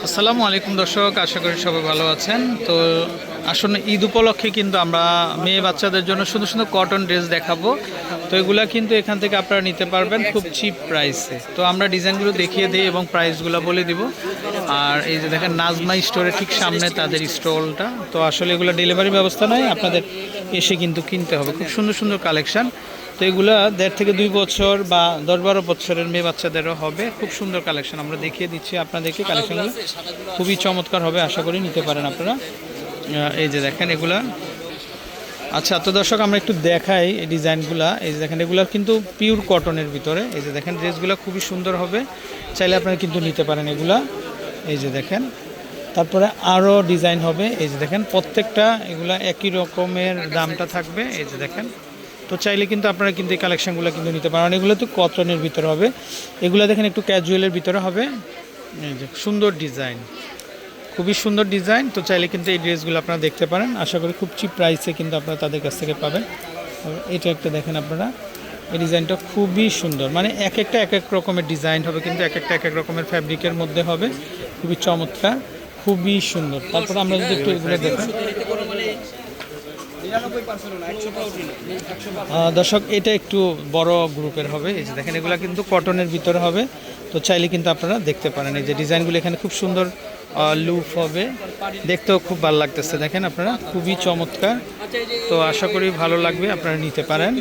আসসালামু আলাইকুম দর্শক, আশা করি সবাই ভালো আছেন। তো আসলে ঈদ উপলক্ষে কিন্তু আমরা মেয়ে বাচ্চাদের জন্য সুন্দর সুন্দর কটন ড্রেস দেখাবো। তো এগুলা কিন্তু এখান থেকে আপনারা নিতে পারবেন খুব চিপ প্রাইসে। তো আমরা ডিজাইনগুলো দেখিয়ে দিই এবং প্রাইসগুলো বলে দিব। আর এই যে দেখেন নাজমা স্টোরের ঠিক সামনে তাদের স্টলটা। তো আসলে এগুলো ডেলিভারি ব্যবস্থা নয়, আপনাদের এসে কিন্তু কিনতে হবে। খুব সুন্দর সুন্দর কালেকশান। তো এগুলা 1.5 থেকে 2 বছর বা 10-12 বছরের মেয়ে বাচ্চাদেরও হবে। খুব সুন্দর কালেকশন আমরা দেখিয়ে দিচ্ছি আপনাদেরকে। কালেকশনগুলো খুবই চমৎকার হবে, আশা করি নিতে পারেন আপনারা। এই যে দেখেন এগুলা। আচ্ছা, তো দর্শক আমরা একটু দেখাই এই ডিজাইনগুলা। এই যে দেখেন এগুলা কিন্তু পিওর কটনের ভিতরে। এই যে দেখেন ড্রেসগুলো খুবই সুন্দর হবে, চাইলে আপনারা কিন্তু নিতে পারেন এগুলা। এই যে দেখেন, তারপরে আরও ডিজাইন হবে। এই যে দেখেন প্রত্যেকটা এগুলা একই রকমের দামটা থাকবে। এই যে দেখেন, তো চাইলে কিন্তু আপনারা কিন্তু এই কালেকশানগুলো কিন্তু নিতে পারেন। এগুলো তো কটনের ভিতরে হবে, এগুলো দেখেন একটু ক্যাজুয়ালের ভিতরে হবে। এই যে সুন্দর ডিজাইন, খুবই সুন্দর ডিজাইন। তো চাইলে কিন্তু এই ড্রেসগুলো আপনারা দেখতে পারেন, আশা করি খুব চিপ প্রাইসে কিন্তু আপনারা তাদের কাছ থেকে পাবেন। এটা একটা দেখেন আপনারা, এই ডিজাইনটা খুবই সুন্দর, মানে এক একটা এক এক রকমের ডিজাইন হবে, কিন্তু এক একটা এক এক রকমের ফ্যাব্রিকের মধ্যে হবে। খুবই চমৎকার, খুবই সুন্দর। তারপরে আমরা যদি একটু এগুলো দেখেন দর্শক, এটা একটু বড় গ্রুপের হবে। এই যে দেখেন এগুলো কিন্তু কটনের ভিতরে হবে। তো চাইলে কিন্তু আপনারা দেখতে পারেন। এই যে ডিজাইনগুলো এখানে খুব সুন্দর লুপ হবে, দেখতেও খুব ভালো লাগতেছে। দেখেন আপনারা, খুবই চমৎকার। তো আশা করি ভালো লাগবে, আপনারা নিতে পারেন।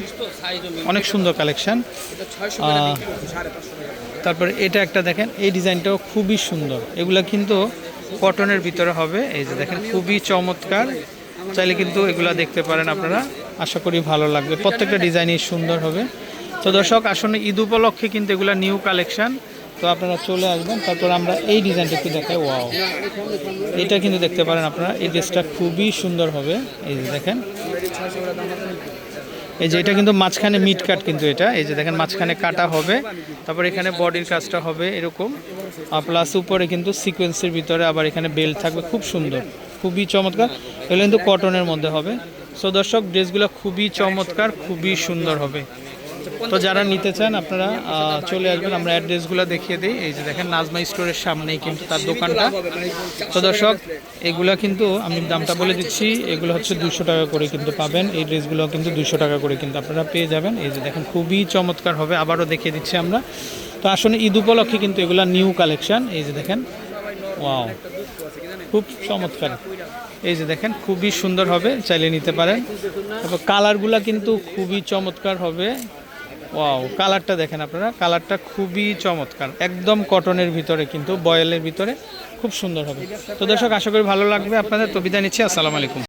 অনেক সুন্দর কালেকশান। তারপরে এটা একটা দেখেন, এই ডিজাইনটাও খুবই সুন্দর। এগুলা কিন্তু কটনের ভিতরে হবে। এই যে দেখেন খুবই চমৎকার, চাইলে কিন্তু এগুলা দেখতে পারেন আপনারা, আশা করি ভালো লাগবে। প্রত্যেকটা ডিজাইনই সুন্দর হবে। তো দর্শক, আসলে ঈদ উপলক্ষে কিন্তু এগুলা নিউ কালেকশান। তো আপনারা চলে আসবেন। তারপর আমরা এই ডিজাইনটা একটু দেখাই। ওয়াও, এটা কিন্তু দেখতে পারেন আপনারা, এই ড্রেসটা খুবই সুন্দর হবে। এই যে দেখেন, এই যে এটা কিন্তু মাঝখানে মিড কাট, কিন্তু এটা এই যে দেখেন মাঝখানে কাটা হবে। তারপর এখানে বডির কাজটা হবে এরকম, প্লাস উপরে কিন্তু সিকোয়েন্সের ভিতরে আবার এখানে বেল্ট থাকবে। খুব সুন্দর, খুবই চমৎকার। এগুলো কিন্তু কটনের মধ্যে হবে। সো দর্শক, ড্রেসগুলো খুবই চমৎকার, খুবই সুন্দর হবে। তো যারা নিতে চান আপনারা চলে আসবেন। আমরা অ্যাড্রেসগুলো দেখিয়ে দিই। এই যে দেখেন নাজমা স্টোরের সামনেই কিন্তু তার দোকানটা। তো দর্শক, এগুলা কিন্তু আমি দামটা বলে দিচ্ছি, এগুলো হচ্ছে 200 টাকা করে কিন্তু পাবেন। এই ড্রেসগুলো কিন্তু 200 টাকা করে কিন্তু আপনারা পেয়ে যাবেন। এই যে দেখেন খুবই চমৎকার হবে, আবারও দেখিয়ে দিচ্ছি আমরা। তো আসলে ঈদ উপলক্ষে কিন্তু এগুলা নিউ কালেকশান। এই যে দেখেন, ওয়াও, খুব চমৎকার। এই যে দেখেন খুবই সুন্দর হবে, চাইলে নিতে পারেন। তারপর কালারগুলা কিন্তু খুবই চমৎকার হবে। ওয়াও, কালারটা দেখেন আপনারা, কালারটা খুবই চমৎকার, একদম কটনের ভিতরে কিন্তু বয়েলের ভিতরে, খুব সুন্দর হবে। তো দর্শক, আশা করি ভালো লাগবে আপনাদের। তো বিদায় নিচ্ছি, আসসালামু আলাইকুম।